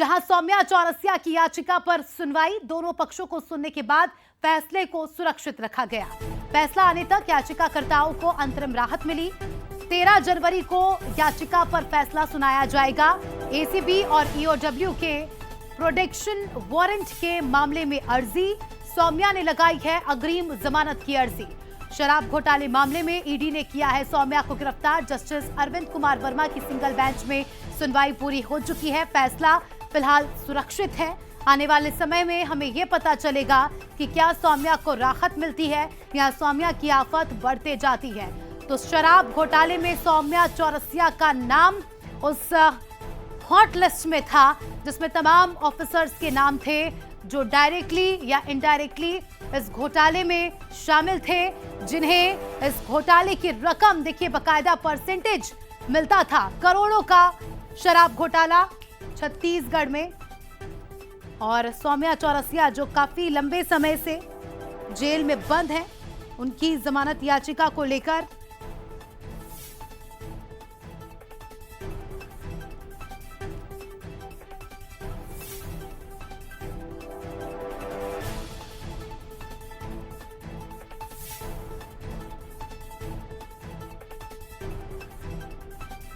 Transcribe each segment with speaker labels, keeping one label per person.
Speaker 1: जहां सौम्या चौरसिया की याचिका पर सुनवाई, दोनों पक्षों को सुनने के बाद फैसले को सुरक्षित रखा गया। फैसला आने तक याचिकाकर्ताओं को अंतरिम राहत मिली। 13 जनवरी को याचिका पर फैसला सुनाया जाएगा। एसीबी और ईओडब्ल्यू के प्रोटेक्शन वारंट के मामले में अर्जी, सौम्या ने लगाई है अग्रिम जमानत की अर्जी। शराब घोटाले मामले में ईडी ने किया है सौम्या को गिरफ्तार। जस्टिस अरविंद कुमार वर्मा की सिंगल बेंच में सुनवाई पूरी हो चुकी है। फैसला फिलहाल सुरक्षित है। आने वाले समय में हमें यह पता चलेगा कि क्या सौम्या को राहत मिलती है या सौम्या की आफत बढ़ते जाती है। तो शराब घोटाले में सौम्या चौरसिया का नाम उस हॉट लिस्ट में था जिसमें तमाम ऑफिसर्स के नाम थे जो डायरेक्टली या इनडायरेक्टली इस घोटाले में शामिल थे, जिन्हें इस घोटाले की रकम, देखिए बकायदा परसेंटेज मिलता था। करोड़ों का शराब घोटाला छत्तीसगढ़ में। और सौम्या चौरसिया जो काफी लंबे समय से जेल में बंद हैं, उनकी जमानत याचिका को लेकर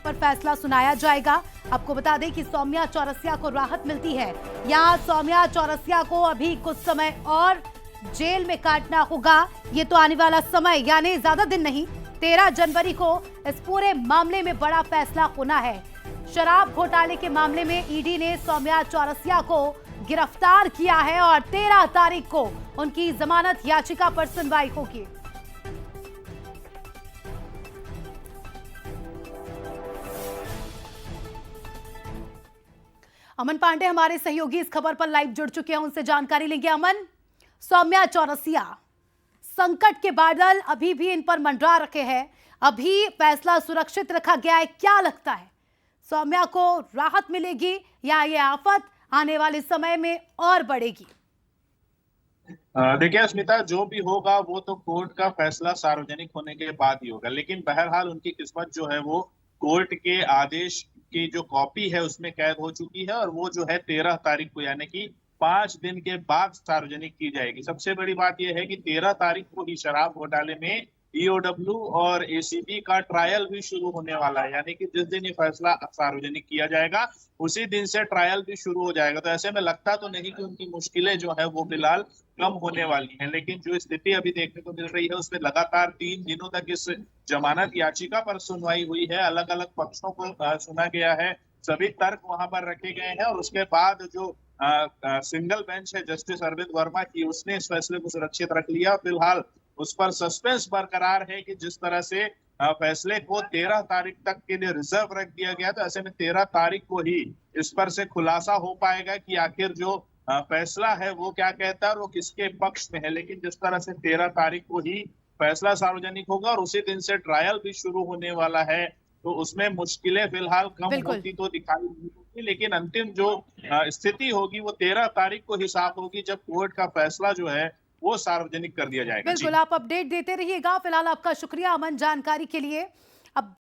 Speaker 1: पर फैसला सुनाया जाएगा। आपको बता दें कि सौम्या चौरसिया को राहत मिलती है या सौम्या चौरसिया को अभी कुछ समय और जेल में काटना होगा। ये तो आने वाला समय, यानी ज्यादा दिन नहीं, 13 जनवरी को इस पूरे मामले में बड़ा फैसला होना है। शराब घोटाले के मामले में ईडी ने सौम्या चौरसिया को गिरफ्तार किया है और 13 तारीख को उनकी जमानत याचिका पर सुनवाई होगी। अमन पांडे हमारे सहयोगी इस खबर पर लाइव जुड़ चुके हैं, उनसे जानकारी लेंगे। अमन, सौम्या चौरसिया, संकट के बादल अभी भी इन पर मंडरा रखे हैं, अभी फैसला सुरक्षित रखा गया है, क्या लगता है सौम्या को राहत मिलेगी या ये आफत आने वाले समय में और बढ़ेगी?
Speaker 2: देखिए स्मिता, जो भी होगा वो तो कोर्ट का फैसला सार्वजनिक होने के बाद ही होगा, लेकिन बहरहाल उनकी किस्मत जो है वो कोर्ट के आदेश की जो कॉपी है उसमें कैद हो चुकी है और वो जो है 13 तारीख को यानी कि 5 दिन के बाद सार्वजनिक की जाएगी। सबसे बड़ी बात यह है कि 13 तारीख को ही शराब घोटाले में ईओडब्ल्यू और एसीबी का ट्रायल भी शुरू होने वाला है, यानी कि जिस दिन ये फैसला सार्वजनिक किया जाएगा उसी दिन से ट्रायल भी शुरू हो जाएगा। तो ऐसे में लगता तो नहीं कि उनकी मुश्किलें जो है वो फिलहाल कम होने वाली हैं, लेकिन जो स्थिति अभी देखने को मिल रही है उसमें लगातार 3 दिनों तक इस जमानत याचिका पर सुनवाई हुई है। अलग अलग पक्षों को सुना गया है, सभी तर्क वहां पर रखे गए हैं और उसके बाद जो सिंगल बेंच है जस्टिस अरविंद वर्मा की, उसने इस फैसले को सुरक्षित रख लिया। फिलहाल उस पर सस्पेंस बरकरार है कि जिस तरह से फैसले को 13 तारीख तक के लिए रिजर्व रख दिया गया, तो ऐसे में 13 तारीख को ही इस पर से खुलासा हो पाएगा कि आखिर जो फैसला है वो क्या कहता है और वो किसके पक्ष में है। लेकिन जिस तरह से 13 तारीख को ही फैसला सार्वजनिक होगा और उसी दिन से ट्रायल भी शुरू होने वाला है, तो उसमें मुश्किलें फिलहाल कम होती तो दिखाई नहीं होगी, लेकिन अंतिम जो स्थिति होगी वो 13 तारीख को ही साफ होगी जब कोर्ट का फैसला जो है वो सार्वजनिक कर दिया जाएगा।
Speaker 1: बिल्कुल, आप अपडेट देते रहिएगा। फिलहाल आपका शुक्रिया अमन जानकारी के लिए। अब